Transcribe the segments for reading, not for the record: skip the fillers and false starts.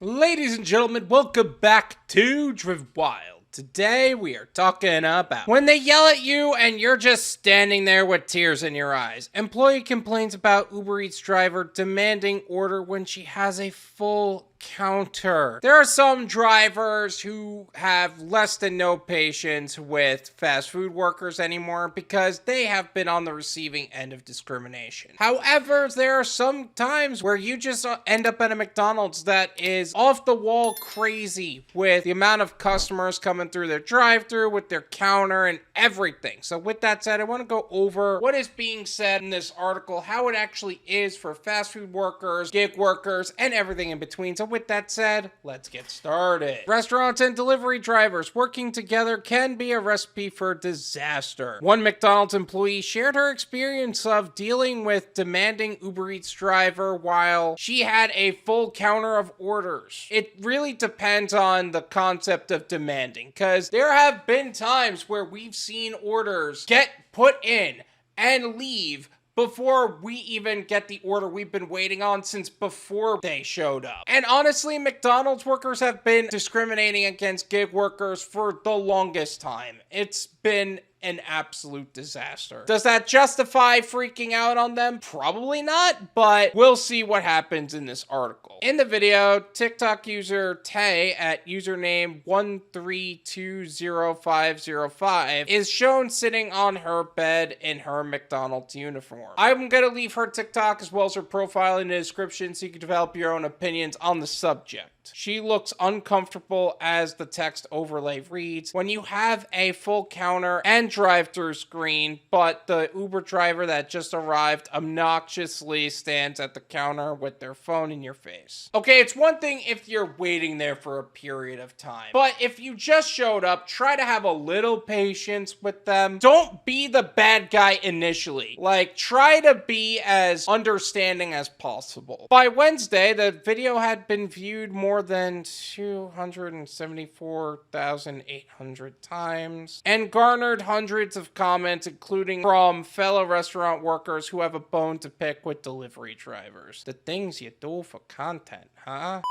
Ladies and gentlemen, welcome back to Driven Wild. Today we are talking about when they yell at you and you're just standing there with tears in your eyes. Employee complains about UberEats driver demanding order when she has a full counter. There are some drivers who have less than no patience with fast food workers anymore because they have been on the receiving end of discrimination. However, there are some times where you just end up at a McDonald's that is off the wall crazy with the amount of customers coming through their drive-thru with their counter and everything. So with that said, I want to go over what is being said in this article, how it actually is for fast food workers, gig workers, and everything in between. So with that said, let's get started. Restaurants and delivery drivers working together can be a recipe for disaster. One McDonald's employee shared her experience of dealing with demanding UberEats driver while she had a full counter of orders. It really depends on the concept of demanding, because there have been times where we've seen orders get put in and leave before we even get the order we've been waiting on since before they showed up. And honestly, McDonald's workers have been discriminating against gig workers for the longest time. It's been an absolute disaster. Does that justify freaking out on them? Probably not, but we'll see what happens in this article. In the video, TikTok user Tay at username 1320505 is shown sitting on her bed in her McDonald's uniform. I'm gonna leave her TikTok as well as her profile in the description so you can develop your own opinions on the subject. She looks uncomfortable as the text overlay reads. When you have a full counter and drive-through screen, but the Uber driver that just arrived obnoxiously stands at the counter with their phone in your face. Okay, it's one thing if you're waiting there for a period of time, but if you just showed up, try to have a little patience with them. Don't be the bad guy initially. Like, try to be as understanding as possible. By Wednesday, the video had been viewed more than 274,800 times and garnered hundreds of comments, including from fellow restaurant workers who have a bone to pick with delivery drivers. The things you do for content, huh?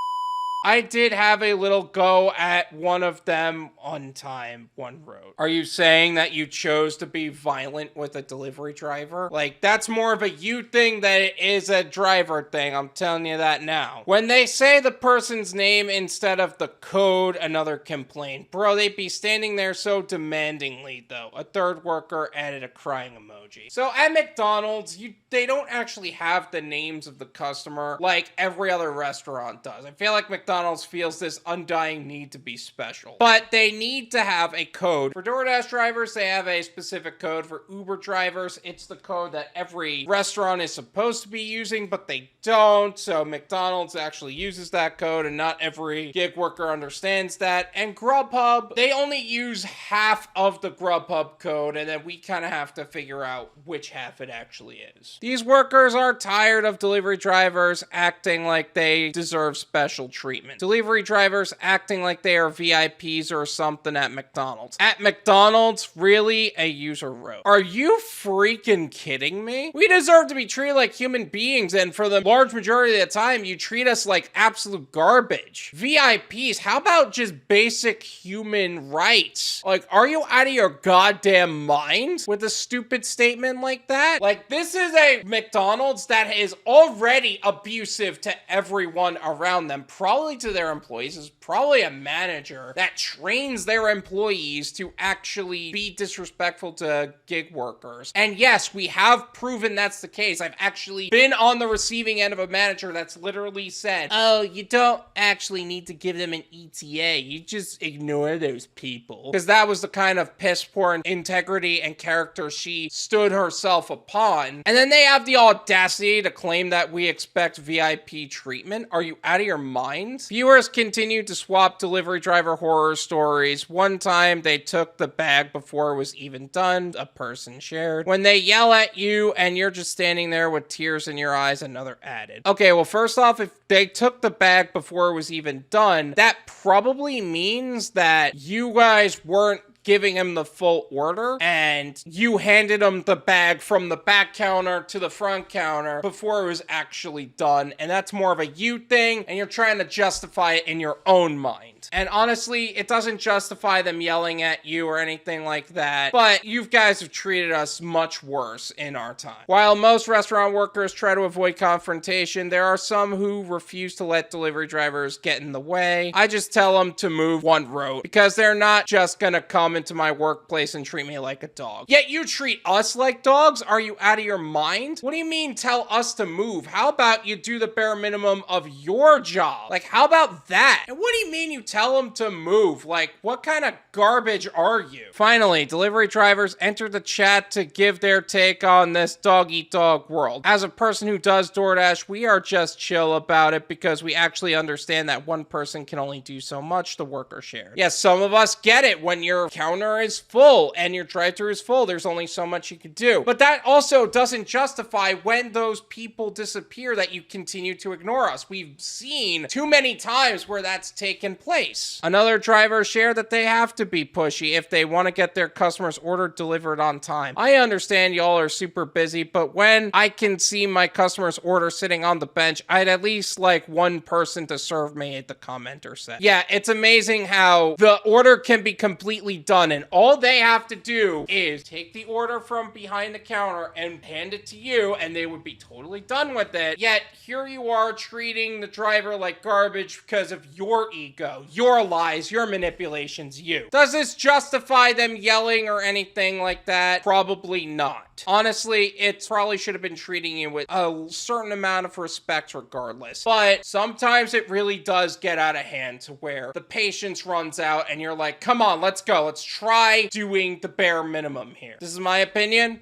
I did have a little go at one of them one time, one wrote. Are you saying that you chose to be violent with a delivery driver? Like, that's more of a you thing than it is a driver thing. I'm telling you that now. When they say the person's name instead of the code, another complaint. Bro, they'd be standing there so demandingly, though. A third worker added a crying emoji. So at McDonald's, they don't actually have the names of the customer like every other restaurant does. I feel like McDonald's feels this undying need to be special. But they need to have a code. For Doordash drivers, they have a specific code. For Uber drivers, it's the code that every restaurant is supposed to be using, but they don't. So McDonald's actually uses that code, and not every gig worker understands that. And Grubhub, they only use half of the Grubhub code, and then we kind of have to figure out which half it actually is. These workers are tired of delivery drivers acting like they deserve special treatment. Delivery drivers acting like they are VIPs or something at McDonald's. At McDonald's, really? A user wrote. Are you freaking kidding me? We deserve to be treated like human beings, and for the large majority of the time, you treat us like absolute garbage. VIPs, how about just basic human rights? Like, are you out of your goddamn mind with a stupid statement like that? Like, this is a McDonald's that is already abusive to everyone around them, probably to their employees. Is probably a manager that trains their employees to actually be disrespectful to gig workers. And yes, we have proven that's the case. I've actually been on the receiving end of a manager that's literally said, oh, you don't actually need to give them an ETA. You just ignore those people. Because that was the kind of piss poor integrity and character she stood herself upon. And then they have the audacity to claim that we expect VIP treatment. Are you out of your mind? Viewers continue to swap delivery driver horror stories. One time they took the bag before it was even done, a person shared. When they yell at you and you're just standing there with tears in your eyes, another added. Okay, well, first off, if they took the bag before it was even done, that probably means that you guys weren't giving him the full order and you handed him the bag from the back counter to the front counter before it was actually done. And that's more of a you thing, and you're trying to justify it in your own mind. And honestly, it doesn't justify them yelling at you or anything like that, but you guys have treated us much worse in our time. While most restaurant workers try to avoid confrontation, there are some who refuse to let delivery drivers get in the way. I just tell them to move one road because they're not just gonna come into my workplace and treat me like a dog. Yet you treat us like dogs? Are you out of your mind? What do you mean tell us to move? How about you do the bare minimum of your job? Like, how about that? And what do you mean you tell them to move? Like, what kind of garbage are you? Finally, delivery drivers enter the chat to give their take on this dog-eat-dog world. As a person who does DoorDash, we are just chill about it because we actually understand that one person can only do so much, the worker share. Yes, some of us get it. When your counter is full and your drive-thru is full, there's only so much you could do. But that also doesn't justify when those people disappear that you continue to ignore us. We've seen too many times where that's taken place. Another driver shared that they have to be pushy if they want to get their customers' order delivered on time. I understand y'all are super busy, but when I can see my customer's order sitting on the bench, I'd at least like one person to serve me, the commenter said. Yeah, it's amazing how the order can be completely done and all they have to do is take the order from behind the counter and hand it to you and they would be totally done with it. Yet here you are treating the driver like garbage because of your ego, your lies, your manipulations, you. Does this justify them yelling or anything like that? Probably not. Honestly, it probably should have been treating you with a certain amount of respect regardless. But sometimes it really does get out of hand to where the patience runs out and you're like, come on, let's go. Let's try doing the bare minimum here. This is my opinion.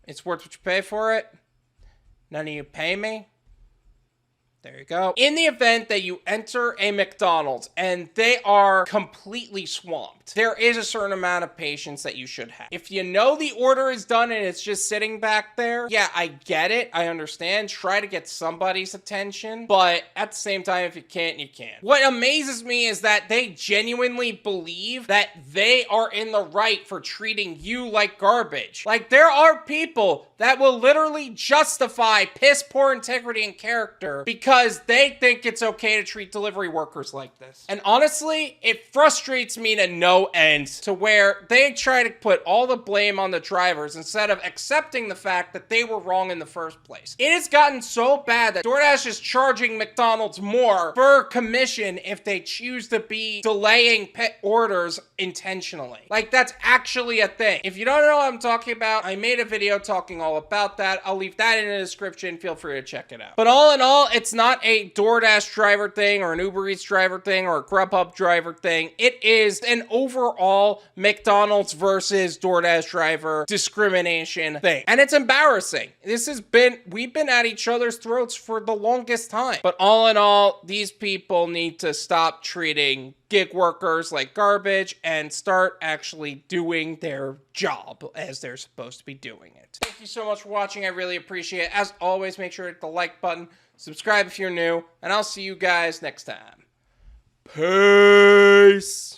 It's worth what you pay for it. None of you pay me. There you go. In the event that you enter a McDonald's and they are completely swamped, there is a certain amount of patience that you should have. If you know the order is done and it's just sitting back there, yeah, I get it. I understand. Try to get somebody's attention. But at the same time, if you can't, you can't. What amazes me is that they genuinely believe that they are in the right for treating you like garbage. Like, there are people that will literally justify piss poor integrity and character because they think it's okay to treat delivery workers like this. And honestly, it frustrates me to no end to where they try to put all the blame on the drivers instead of accepting the fact that they were wrong in the first place. It has gotten so bad that DoorDash is charging McDonald's more for commission if they choose to be delaying pet orders intentionally. Like, that's actually a thing. If you don't know what I'm talking about, I made a video talking all about that. I'll leave that in the description. Feel free to check it out. But all in all, it's not a DoorDash driver thing or an UberEats driver thing or a Grubhub driver thing. It is an overall McDonald's versus DoorDash driver discrimination thing. And it's embarrassing. We've been at each other's throats for the longest time. But all in all, these people need to stop treating gig workers like garbage and start actually doing their job as they're supposed to be doing it. Thank you so much for watching. I really appreciate it. As always, make sure to hit the like button, subscribe if you're new, and I'll see you guys next time. Peace.